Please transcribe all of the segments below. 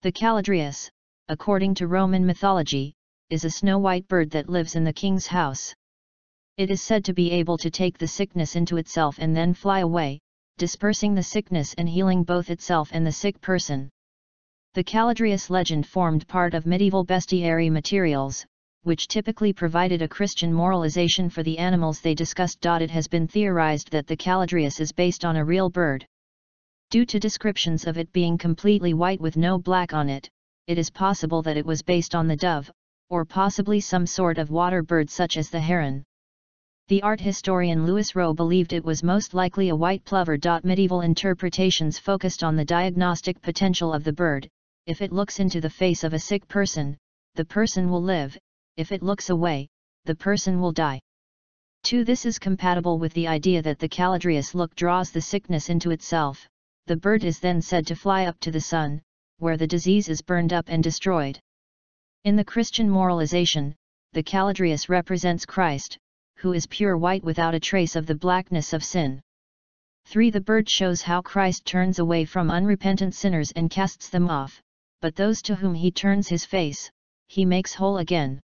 The Caladrius, according to Roman mythology, is a snow-white bird that lives in the king's house. It is said to be able to take the sickness into itself and then fly away, dispersing the sickness and healing both itself and the sick person. The Caladrius legend formed part of medieval bestiary materials, which typically provided a Christian moralization for the animals they discussed. It has been theorized that the Caladrius is based on a real bird. Due to descriptions of it being completely white with no black on it, it is possible that it was based on the dove, or possibly some sort of water bird such as the heron. The art historian Louis Rowe believed it was most likely a white plover. Medieval interpretations focused on the diagnostic potential of the bird. If it looks into the face of a sick person, the person will live; if it looks away, the person will die. 2. This is compatible with the idea that the Caladrius look draws the sickness into itself. The bird is then said to fly up to the sun, where the disease is burned up and destroyed. In the Christian moralization, the Caladrius represents Christ, who is pure white without a trace of the blackness of sin. 3. The bird shows how Christ turns away from unrepentant sinners and casts them off, but those to whom he turns his face, he makes whole again.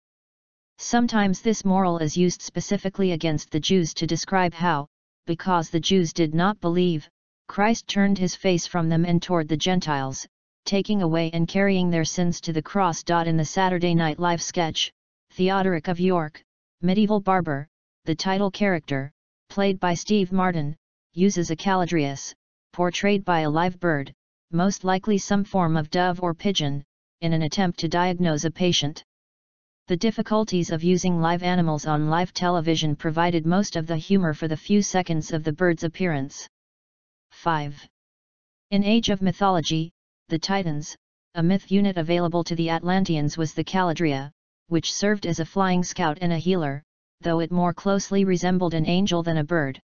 Sometimes this moral is used specifically against the Jews to describe how, because the Jews did not believe, Christ turned his face from them and toward the Gentiles, taking away and carrying their sins to the cross. In the Saturday Night Live sketch, Theodoric of York, medieval barber, the title character, played by Steve Martin, uses a Caladrius, portrayed by a live bird, most likely some form of dove or pigeon, in an attempt to diagnose a patient. The difficulties of using live animals on live television provided most of the humor for the few seconds of the bird's appearance. 5. In Age of Mythology, the Titans, a myth unit available to the Atlanteans, was the Caladria, which served as a flying scout and a healer, though it more closely resembled an angel than a bird.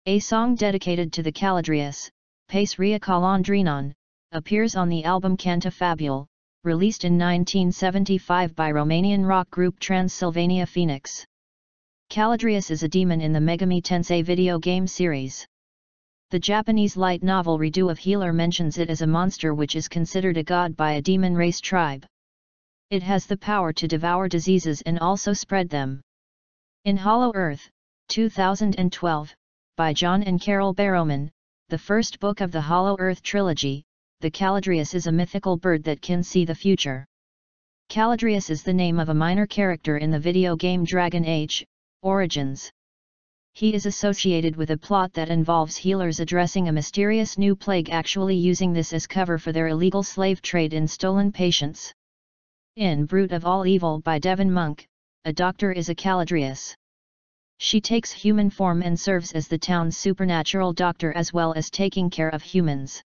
A song dedicated to the Caladrius, Pace Ria Calandrinon, appears on the album Canta Fabule, released in 1975 by Romanian rock group Transylvania Phoenix. Caladrius is a demon in the Megami Tensei video game series. The Japanese light novel Redo of Healer mentions it as a monster which is considered a god by a demon race tribe. It has the power to devour diseases and also spread them. In Hollow Earth, 2012, by John and Carol Barrowman, the first book of the Hollow Earth trilogy, the Caladrius is a mythical bird that can see the future. Caladrius is the name of a minor character in the video game Dragon Age Origins. He is associated with a plot that involves healers addressing a mysterious new plague, actually using this as cover for their illegal slave trade in stolen patients. In Brute of All Evil by Devin Monk, a doctor is a Caladrius. She takes human form and serves as the town's supernatural doctor as well as taking care of humans.